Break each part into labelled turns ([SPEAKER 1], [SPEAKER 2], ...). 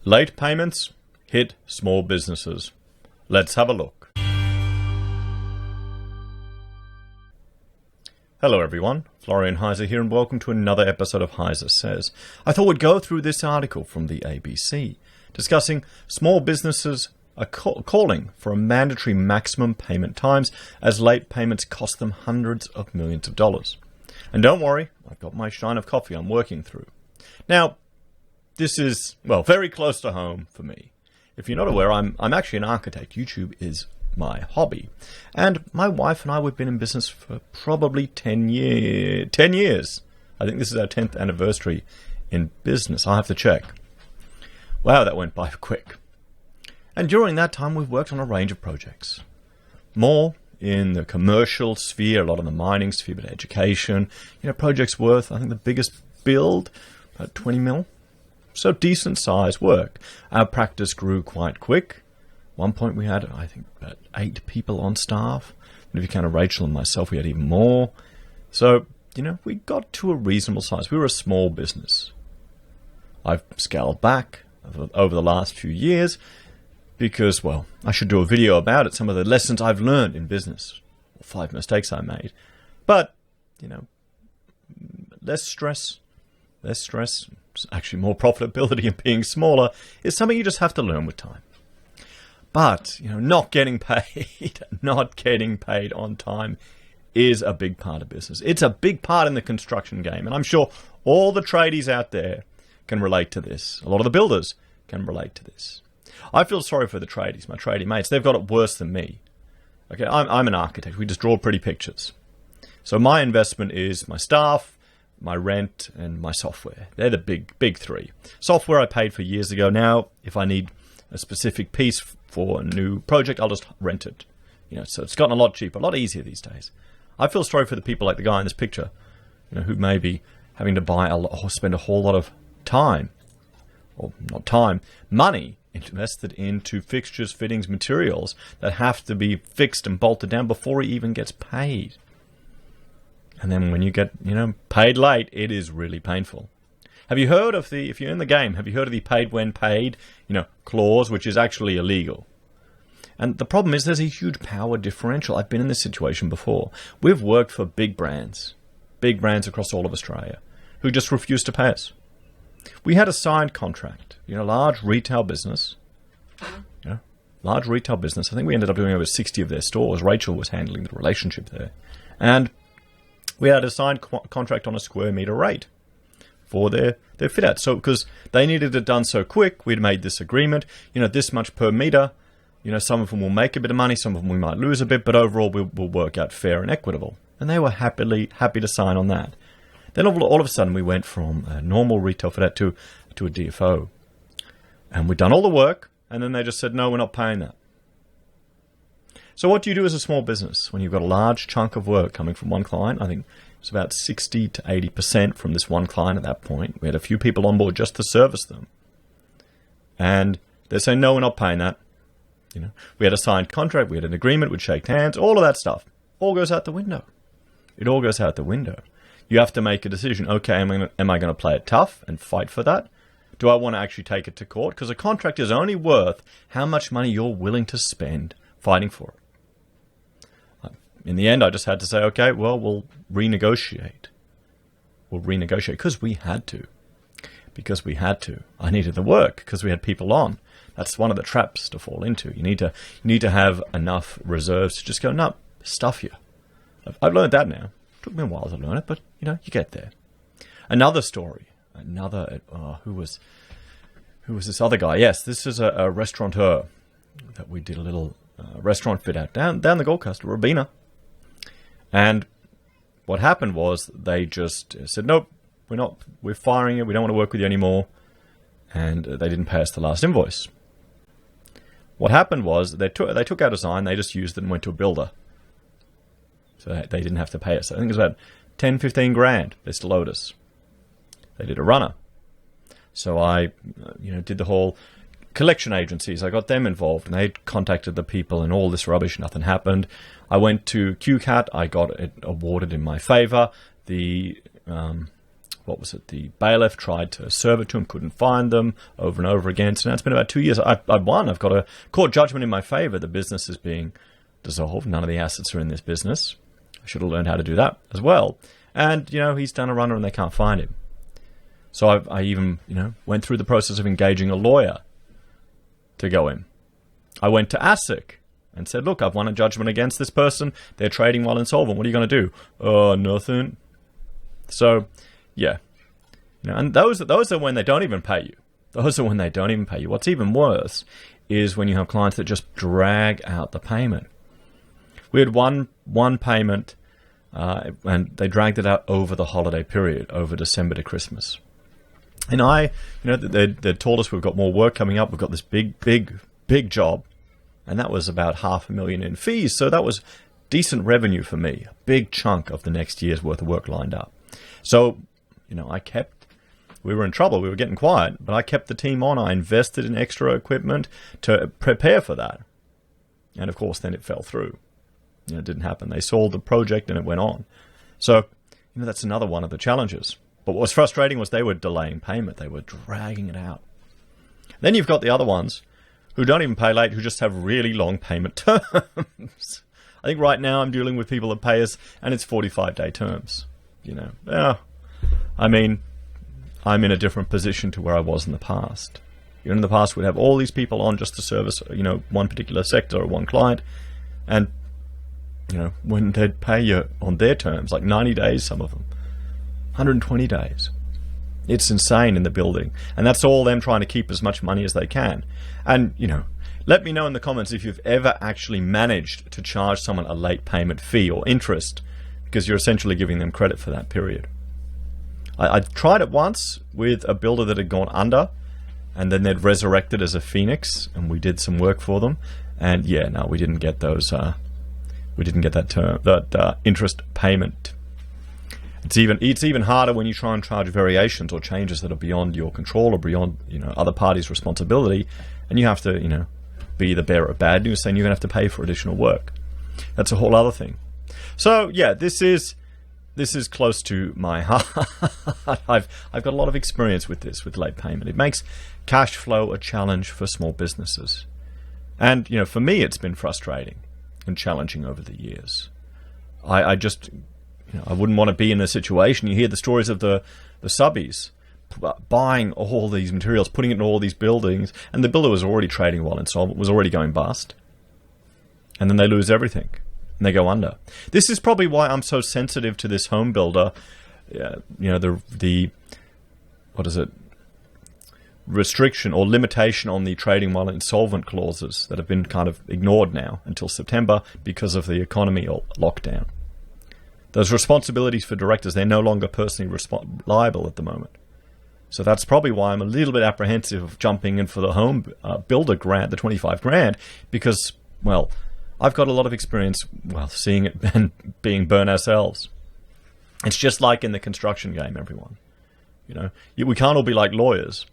[SPEAKER 1] Late payments hit small businesses. Let's have a look. Hello everyone, Florian.Heise here and welcome to another episode of HeiseSays. I thought we'd go through this article from the ABC discussing small businesses are calling for a mandatory maximum payment times as late payments cost them hundreds of millions of dollars. And don't worry, I've got my shine of coffee I'm working through. Now, this is, well, very close to home for me. If you're not aware, I'm actually an architect. YouTube is my hobby. And my wife and I, we've been in business for probably 10 years. I think this is our 10th anniversary in business. I'll have to check. Wow, that went by quick. And during that time, we've worked on a range of projects. More in the commercial sphere, a lot in the mining sphere, but education. Projects worth, I think the biggest build, about 20 mil. So decent size work. Our practice grew quite quick. At one point we had, I think, about 8 people on staff. And if you count Rachel and myself, we had even more. So, we got to a reasonable size. We were a small business. I've scaled back over the last few years because, well, I should do a video about it. Some of the lessons I've learned in business. 5 mistakes I made. But, less stress. Actually more profitability in being smaller is something you just have to learn with time. But, not getting paid on time is a big part of business. It's a big part in the construction game. And I'm sure all the tradies out there can relate to this. A lot of the builders can relate to this. I feel sorry for the tradies, my tradie mates. They've got it worse than me. Okay, I'm an architect. We just draw pretty pictures. So my investment is my staff, my rent, and my software. They're the big three. Software I paid for years ago. Now, if I need a specific piece for a new project, I'll just rent it. So it's gotten a lot cheaper, a lot easier these days. I feel sorry for the people like the guy in this picture, who may be having to buy or spend a whole lot of time, or not time, money invested into fixtures, fittings, materials that have to be fixed and bolted down before he even gets paid. And then when you get, paid late, it is really painful. Have you heard of if you're in the game, have you heard of the paid when paid, clause, which is actually illegal? And the problem is there's a huge power differential. I've been in this situation before. We've worked for big brands across all of Australia, who just refused to pay us. We had a signed contract, large retail business. Large retail business. I think we ended up doing over 60 of their stores. Rachel was handling the relationship there. And we had a signed contract on a square meter rate for their fit out. So because they needed it done so quick, we'd made this agreement, this much per meter. Some of them will make a bit of money, some of them we might lose a bit, but overall we'll work out fair and equitable. And they were happy to sign on that. Then all of a sudden we went from a normal retail fit out to a DFO. And we'd done all the work, and then they just said, no, we're not paying that. So what do you do as a small business when you've got a large chunk of work coming from one client? I think it's about 60 to 80% from this one client at that point. We had a few people on board just to service them. And they're saying, no, we're not paying that. We had a signed contract, we had an agreement, we'd shake hands, all of that stuff. All goes out the window. It all goes out the window. You have to make a decision. Okay, am I going to play it tough and fight for that? Do I want to actually take it to court? Because a contract is only worth how much money you're willing to spend fighting for it. In the end, I just had to say, okay, well, we'll renegotiate. Because we had to. I needed the work because we had people on. That's one of the traps to fall into. You need to have enough reserves to just go, no, stuff you. I've learned that now. It took me a while to learn it, but, you get there. Another story. Who was this other guy? Yes, this is a restaurateur that we did a little restaurant fit out down the Gold Coast, Robina. And what happened was they just said, nope, we're firing you. We don't want to work with you anymore. And they didn't pay us the last invoice. What happened was they took our design, they just used it and went to a builder. So they didn't have to pay us. I think it was about 10, 15 grand. They still owed us. They did a runner. So I, did the whole collection agencies. I got them involved and they contacted the people and all this rubbish. Nothing happened. I went to QCAT. I got it awarded in my favor. The what was it? The bailiff tried to serve it to him, couldn't find them over and over again. So now it's been about 2 years. I won. I've got a court judgment in my favor. The business is being dissolved. None of the assets are in this business. I should have learned how to do that as well. And, he's done a runner and they can't find him. So I even, went through the process of engaging a lawyer to go in. I went to ASIC and said, look, I've won a judgment against this person. They're trading while insolvent. What are you going to do? Oh, nothing. So, yeah. And those are when they don't even pay you. Those are when they don't even pay you. What's even worse is when you have clients that just drag out the payment. We had one payment, and they dragged it out over the holiday period, over December to Christmas. And they told us we've got more work coming up. We've got this big job. And that was about $500,000 in fees. So that was decent revenue for me, a big chunk of the next year's worth of work lined up. So, we were in trouble. We were getting quiet, but I kept the team on. I invested in extra equipment to prepare for that. And of course, then it fell through. It didn't happen. They sold the project and it went on. So, that's another one of the challenges. But what was frustrating was they were delaying payment. They were dragging it out. Then you've got the other ones who don't even pay late, who just have really long payment terms. I think right now I'm dealing with people that pay us, and it's 45-day terms. I'm in a different position to where I was in the past. In the past, we'd have all these people on just to service, one particular sector or one client, and when they'd pay you on their terms, like 90 days, some of them, 120 days. It's insane in the building. And that's all them trying to keep as much money as they can. And, let me know in the comments if you've ever actually managed to charge someone a late payment fee or interest, because you're essentially giving them credit for that period. I tried it once with a builder that had gone under, and then they'd resurrected as a phoenix, and we did some work for them. And we didn't get those. We didn't get that interest payment. It's even harder when you try and charge variations or changes that are beyond your control or beyond other parties' responsibility, and you have to be the bearer of bad news, saying you're going to have to pay for additional work. That's a whole other thing. So this is close to my heart. I've got a lot of experience with this, with late payment. It makes cash flow a challenge for small businesses, and for me it's been frustrating and challenging over the years. I just I wouldn't want to be in a situation. You hear the stories of the subbies buying all these materials, putting it in all these buildings, and the builder was already trading while insolvent, was already going bust. And then they lose everything, and they go under. This is probably why I'm so sensitive to this home builder, the restriction or limitation on the trading while insolvent clauses that have been kind of ignored now until September because of the economy or lockdown. Those responsibilities for directors, they're no longer personally liable at the moment. So that's probably why I'm a little bit apprehensive of jumping in for the home builder grant, the 25 grand, because, I've got a lot of experience, seeing it and being burnt ourselves. It's just like in the construction game, everyone. We can't all be like lawyers.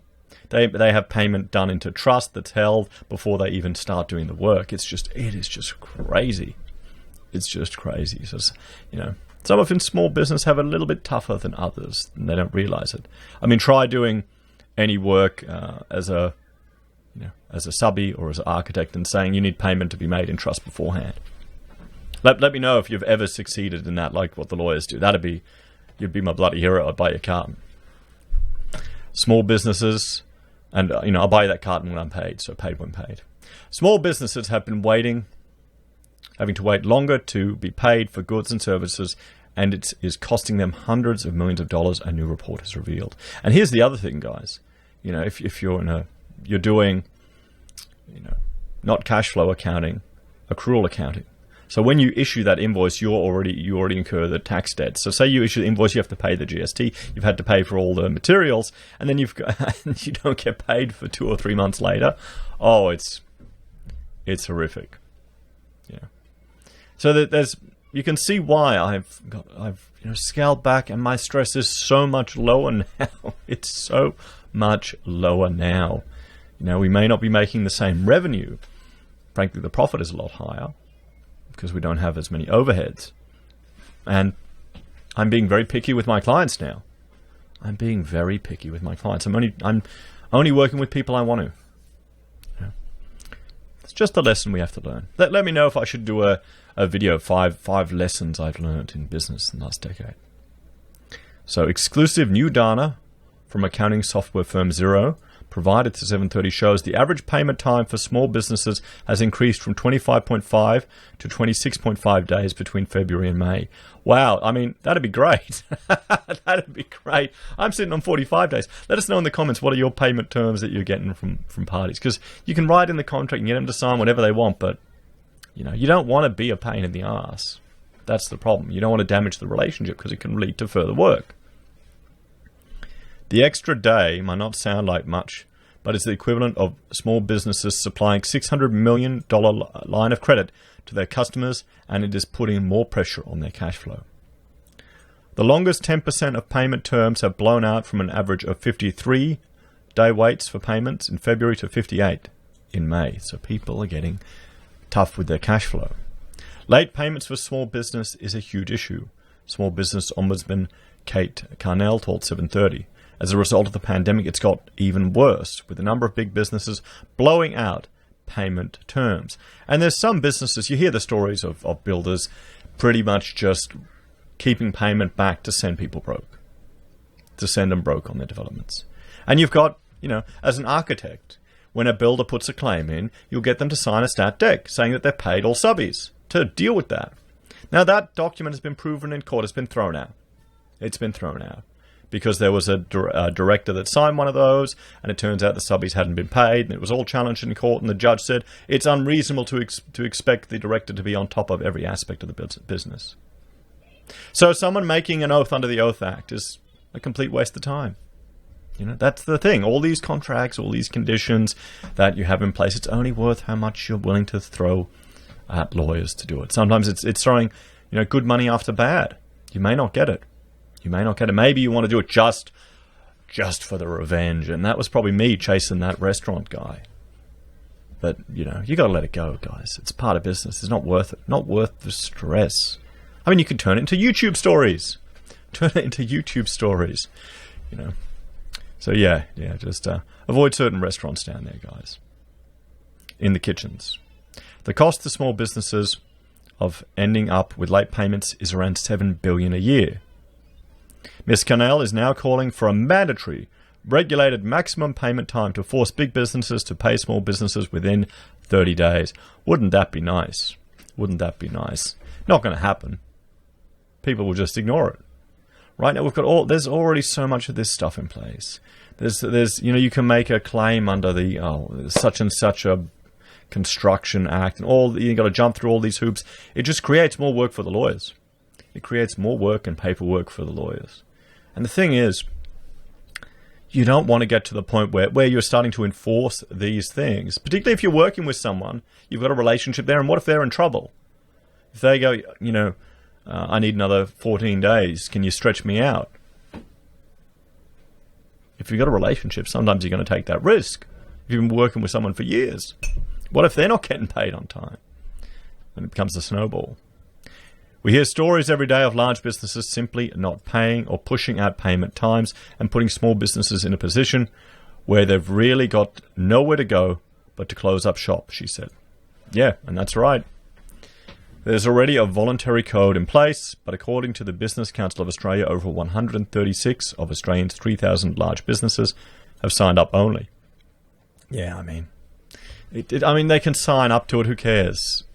[SPEAKER 1] They have payment done into trust that's held before they even start doing the work. It is just crazy. It's just crazy. So, some of in small business have it a little bit tougher than others, and they don't realize it. Try doing any work as a subby or as an architect and saying you need payment to be made in trust beforehand. Let me know if you've ever succeeded in that, like what the lawyers do. You'd be my bloody hero. I'd buy your carton. Small businesses, and I'll buy you that carton when I'm paid, so paid when paid. Small businesses have been having to wait longer to be paid for goods and services, and it is costing them hundreds of millions of dollars, a new report has revealed. And here's the other thing, guys. If you're doing, not cash flow accounting, accrual accounting. So when you issue that invoice, you already incur the tax debt. So say you issue the invoice, you have to pay the GST. You've had to pay for all the materials, and then you don't get paid for 2 or 3 months later. Oh, it's horrific. Yeah. So you can see why I've scaled back, and my stress is so much lower now. It's so much lower now. We may not be making the same revenue. Frankly, the profit is a lot higher because we don't have as many overheads. And I'm being very picky with my clients now. I'm being very picky with my clients. I'm only working with people I want to. It's just a lesson we have to learn. Let me know if I should do a video of five lessons I've learned in business in the last decade. So exclusive new data from accounting software firm Xero provided to 730 shows the average payment time for small businesses has increased from 25.5 to 26.5 days between February and May. Wow, I mean, that'd be great. That'd be great. I'm sitting on 45 days. Let us know in the comments what are your payment terms that you're getting from parties. Because you can write in the contract and get them to sign whatever they want, but you don't want to be a pain in the ass. That's the problem. You don't want to damage the relationship because it can lead to further work. The extra day might not sound like much, but it's the equivalent of small businesses supplying $600 million line of credit to their customers, and it is putting more pressure on their cash flow. The longest 10% of payment terms have blown out from an average of 53-day waits for payments in February to 58 in May. So people are getting tough with their cash flow. Late payments for small business is a huge issue. Small business ombudsman Kate Carnell told 730. As a result of the pandemic, it's got even worse, with a number of big businesses blowing out payment terms. And there's some businesses, you hear the stories of builders pretty much just keeping payment back to send people broke, to send them broke on their developments. And you've got, as an architect, when a builder puts a claim in, you'll get them to sign a stat dec saying that they're paid all subbies to deal with that. Now, that document has been proven in court, it's been thrown out. It's been thrown out. Because there was a director that signed one of those, and it turns out the subbies hadn't been paid, and it was all challenged in court, and the judge said it's unreasonable to expect the director to be on top of every aspect of the business. So someone making an oath under the Oath Act is a complete waste of time. That's the thing. All these contracts, all these conditions that you have in place, it's only worth how much you're willing to throw at lawyers to do it. Sometimes it's throwing good money after bad. You may not get it. You may not get it. Maybe you want to do it just for the revenge. And that was probably me chasing that restaurant guy. But, you got to let it go, guys. It's part of business. It's not worth it. Not worth the stress. I mean, you could turn it into YouTube stories. Turn it into YouTube stories. So, just avoid certain restaurants down there, guys. In the kitchens. The cost to small businesses of ending up with late payments is around $7 billion a year. Ms. Cannell is now calling for a mandatory, regulated maximum payment time to force big businesses to pay small businesses within 30 days. Wouldn't that be nice? Wouldn't that be nice? Not going to happen. People will just ignore it. Right now, there's already so much of this stuff in place. There's you can make a claim under the such and such a construction act, and you got to jump through all these hoops. It just creates more work for the lawyers. It creates more work and paperwork for the lawyers. And the thing is, you don't want to get to the point where you're starting to enforce these things, particularly if you're working with someone, you've got a relationship there, and what if they're in trouble? If they go, I need another 14 days, can you stretch me out? If you've got a relationship, sometimes you're going to take that risk. If you've been working with someone for years, what if they're not getting paid on time? And it becomes a snowball. We hear stories every day of large businesses simply not paying or pushing out payment times and putting small businesses in a position where they've really got nowhere to go but to close up shop, she said. Yeah, and that's right. There's already a voluntary code in place, but according to the Business Council of Australia, over 136 of Australians' 3,000 large businesses have signed up only. Yeah, I mean, they can sign up to it. Who cares?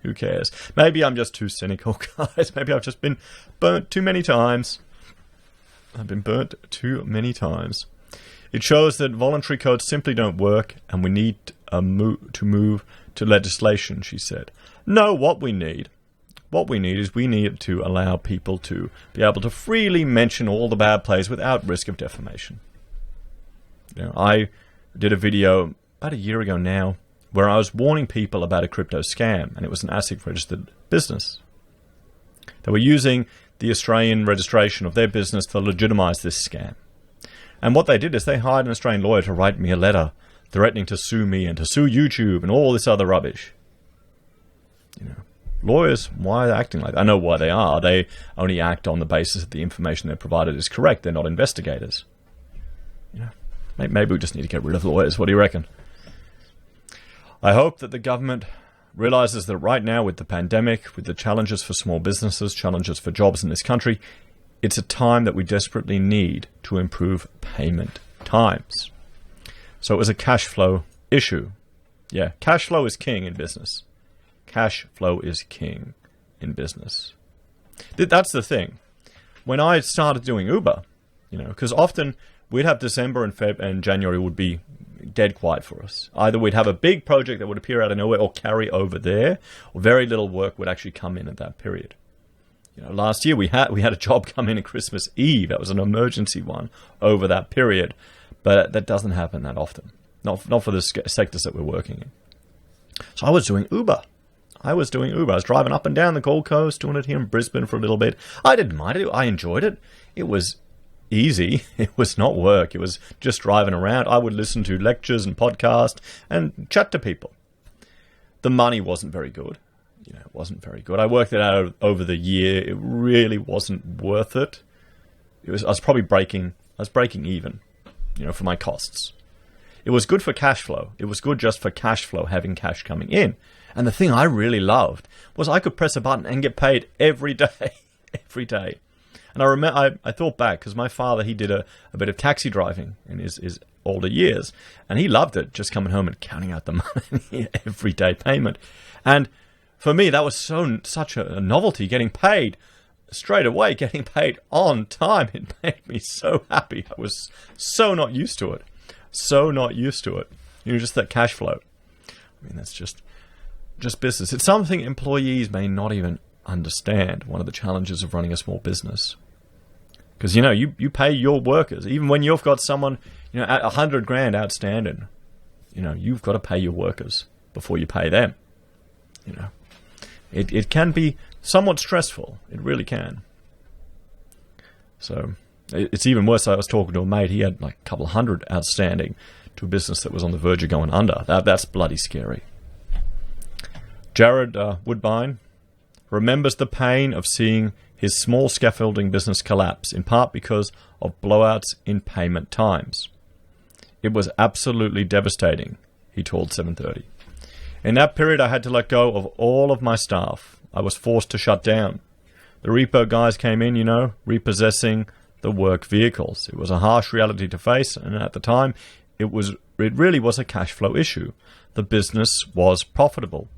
[SPEAKER 1] Who cares? Maybe I'm just too cynical, guys. Maybe I've just been burnt too many times. I've been burnt too many times. It shows that voluntary codes simply don't work, and we need to move to legislation, she said. No, what we need is we need to allow people to be able to freely mention all the bad plays without risk of defamation. I did a video about a year ago now where I was warning people about a crypto scam, and it was an ASIC-registered business. They were using the Australian registration of their business to legitimise this scam. And what they did is they hired an Australian lawyer to write me a letter threatening to sue me and to sue YouTube and all this other rubbish. Lawyers, why are they acting like that? I know why they are. They only act on the basis that the information they're provided is correct. They're not investigators. Maybe we just need to get rid of lawyers. What do you reckon? I hope that the government realizes that right now, with the pandemic, with the challenges for small businesses, challenges for jobs in this country, it's a time that we desperately need to improve payment times. So it was a cash flow issue. Yeah, cash flow is king in business. Cash flow is king in business. That's the thing. When I started doing Uber, because often we'd have December and Feb and January would be dead quiet for us. Either we'd have a big project that would appear out of nowhere or carry over there, or very little work would actually come in at that period. Last year we had a job come in at Christmas Eve. That was an emergency one over that period, but that doesn't happen that often. Not for the sectors that we're working in. So I was doing Uber. I was driving up and down the Gold Coast, doing it here in Brisbane for a little bit. I didn't mind it. I enjoyed it. It was easy. It was not work. It was just driving around. I would listen to lectures and podcasts and chat to people. The money wasn't very good. It wasn't very good. I worked it out over the year. It really wasn't worth it. I was breaking even, for my costs. It was good for cash flow. It was good just for cash flow, having cash coming in. And the thing I really loved was I could press a button and get paid every day, every day. And I remember, I thought back, because my father, he did a bit of taxi driving in his older years, and he loved it, just coming home and counting out the money, everyday payment. And for me, that was such a novelty, getting paid straight away, getting paid on time. It made me so happy. I was so not used to it. Just that cash flow. I mean, that's just business. It's something employees may not even understand, one of the challenges of running a small business. Because, you pay your workers. Even when you've got someone, at $100,000 outstanding, you've got to pay your workers before you pay them. It can be somewhat stressful. It really can. So it's even worse. I was talking to a mate. He had like a couple hundred outstanding to a business that was on the verge of going under. That's bloody scary. Jared Woodbine remembers the pain of seeing his small scaffolding business collapse, in part because of blowouts in payment times. It was absolutely devastating, he told 730. In that period, I had to let go of all of my staff. I was forced to shut down. The repo guys came in, repossessing the work vehicles. It was a harsh reality to face, and at the time, it really was a cash flow issue. The business was profitable.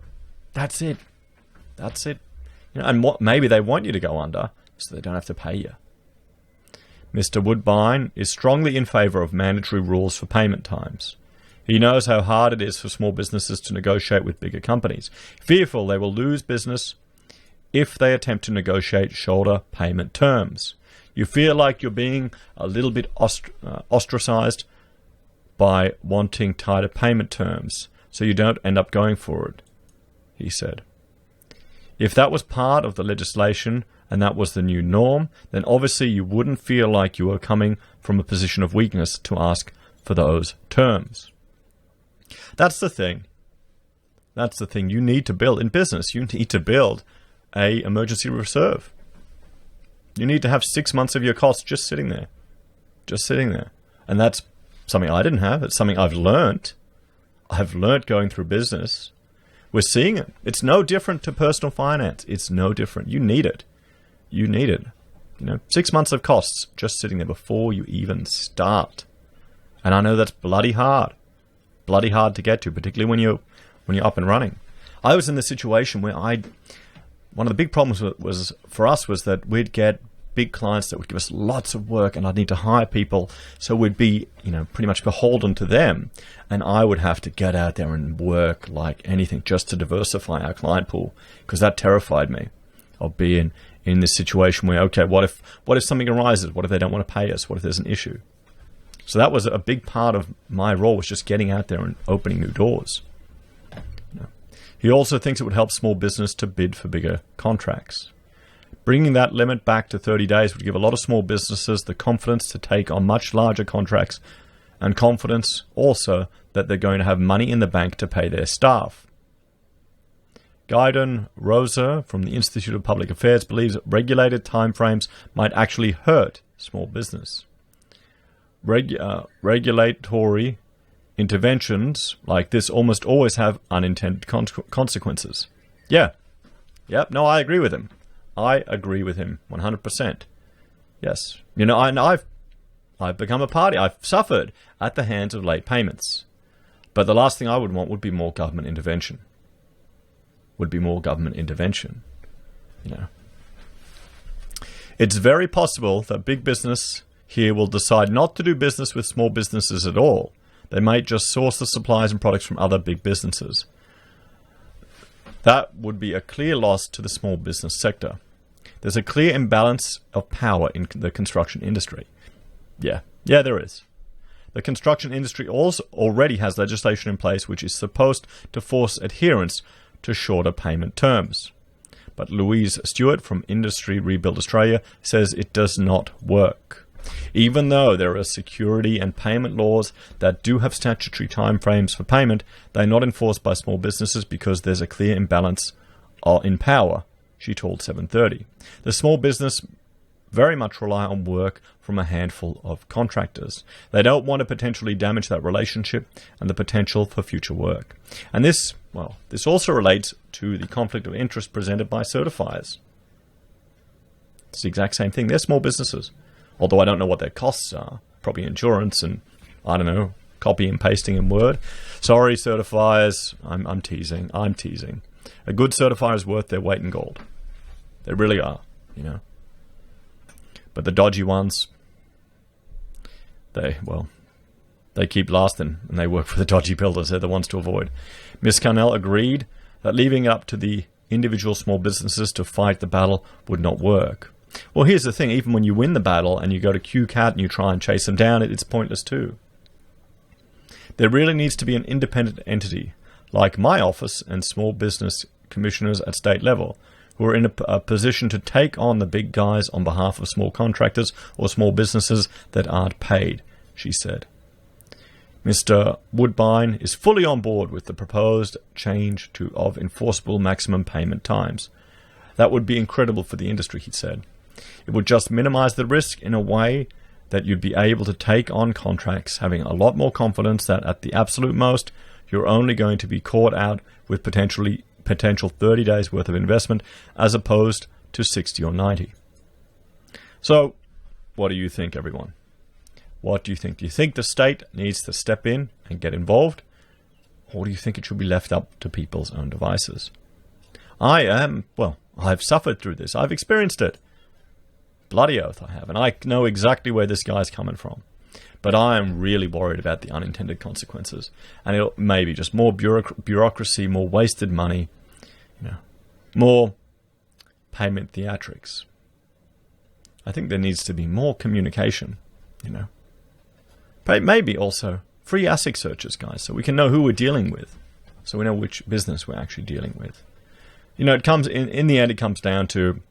[SPEAKER 1] That's it. And maybe they want you to go under so they don't have to pay you. Mr. Woodbine is strongly in favour of mandatory rules for payment times. He knows how hard it is for small businesses to negotiate with bigger companies, fearful they will lose business if they attempt to negotiate shorter payment terms. You feel like you're being a little bit ostracized by wanting tighter payment terms, so you don't end up going for it, he said. If that was part of the legislation and that was the new norm, then obviously you wouldn't feel like you were coming from a position of weakness to ask for those terms. That's the thing. You need to build in business. You need to build a emergency reserve. You need to have 6 months of your costs just sitting there. And that's something I didn't have. It's something I've learned. I've learned going through business. We're seeing it. It's no different to personal finance. It's no different. You need it. 6 months of costs just sitting there before you even start. And I know that's bloody hard to get to, particularly when you're up and running. I was in the situation where one of the big problems was for us was that we'd get big clients that would give us lots of work, and I'd need to hire people, so we'd be pretty much beholden to them, and I would have to get out there and work like anything just to diversify our client pool, because that terrified me of being in this situation where, okay, what if something arises? What if they don't want to pay us? What if there's an issue? So that was a big part of my role, was just getting out there and opening new doors. He also thinks it would help small business to bid for bigger contracts. Bringing that limit back to 30 days would give a lot of small businesses the confidence to take on much larger contracts, and confidence also that they're going to have money in the bank to pay their staff. Gaiden Rosa from the Institute of Public Affairs believes that regulated timeframes might actually hurt small business. Regulatory interventions like this almost always have unintended consequences. Yeah. Yep. No, I agree with him. I agree with him 100%. Yes. You know, and I've become a party. I've suffered at the hands of late payments. But the last thing I would want would be more government intervention. You know. It's very possible that big business here will decide not to do business with small businesses at all. They might just source the supplies and products from other big businesses. That would be a clear loss to the small business sector. There's a clear imbalance of power in the construction industry. Yeah, there is. The construction industry also already has legislation in place which is supposed to force adherence to shorter payment terms. But Louise Stewart from Industry Rebuild Australia says it does not work. Even though there are security and payment laws that do have statutory timeframes for payment, they're not enforced by small businesses because there's a clear imbalance in power, she told 730. The small business very much rely on work from a handful of contractors. They don't want to potentially damage that relationship and the potential for future work. And this also relates to the conflict of interest presented by certifiers. It's the exact same thing. They're small businesses. Although I don't know what their costs are. Probably insurance and, I don't know, copy and pasting in Word. Sorry, certifiers. I'm teasing. A good certifier is worth their weight in gold. They really are, you know. But the dodgy ones, they keep lasting, and they work for the dodgy builders. They're the ones to avoid. Ms. Carnell agreed that leaving it up to the individual small businesses to fight the battle would not work. Well, here's the thing. Even when you win the battle and you go to QCAT and you try and chase them down, it's pointless too. There really needs to be an independent entity, like my office and small business commissioners at state level, who are in a position to take on the big guys on behalf of small contractors or small businesses that aren't paid, she said. Mr. Woodbine is fully on board with the proposed change of enforceable maximum payment times. That would be incredible for the industry, he said. It would just minimize the risk in a way that you'd be able to take on contracts having a lot more confidence that at the absolute most, you're only going to be caught out with potential 30 days worth of investment as opposed to 60 or 90. So, what do you think, everyone? What do you think? Do you think the state needs to step in and get involved? Or do you think it should be left up to people's own devices? I've suffered through this. I've experienced it. Bloody oath I have. And I know exactly where this guy's coming from. But I am really worried about the unintended consequences. And it'll maybe just more bureaucracy, more wasted money, more payment theatrics. I think there needs to be more communication, But maybe also free ASIC searches, guys, so we can know who we're dealing with. So we know which business we're actually dealing with. It comes in the end, it comes down to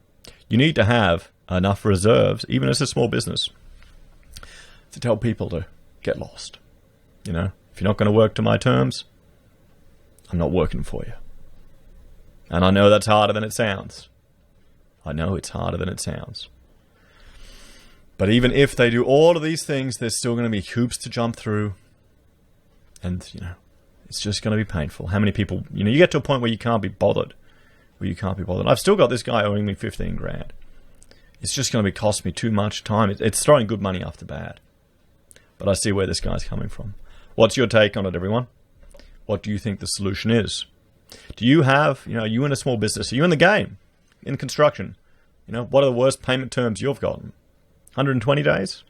[SPEAKER 1] you need to have enough reserves, even as a small business, to tell people to get lost. If you're not going to work to my terms, I'm not working for you. And I know that's harder than it sounds. I know it's harder than it sounds. But even if they do all of these things, there's still going to be hoops to jump through. And, it's just going to be painful. How many people, you get to a point where you can't be bothered. I've still got this guy owing me 15 grand. It's just going to cost me too much time. It's throwing good money after bad. But I see where this guy's coming from. What's your take on it, everyone? What do you think the solution is? Do you have, you in a small business, are you in the game, in construction? What are the worst payment terms you've gotten? 120 days?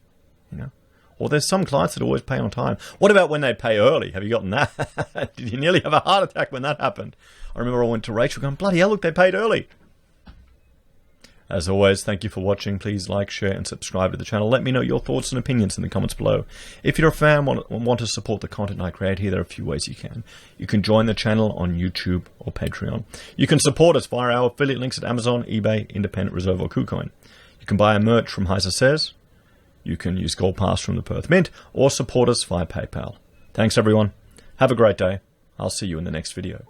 [SPEAKER 1] Or there's some clients that always pay on time. What about when they pay early? Have you gotten that? Did you nearly have a heart attack when that happened? I remember I went to Rachel going, bloody hell, look, they paid early. As always, thank you for watching. Please like, share, and subscribe to the channel. Let me know your thoughts and opinions in the comments below. If you're a fan and want to support the content I create here, there are a few ways you can. You can join the channel on YouTube or Patreon. You can support us via our affiliate links at Amazon, eBay, Independent Reserve, or Kucoin. You can buy our merch from HeiseSays. You can use Gold Pass from the Perth Mint, or support us via PayPal. Thanks, everyone. Have a great day. I'll see you in the next video.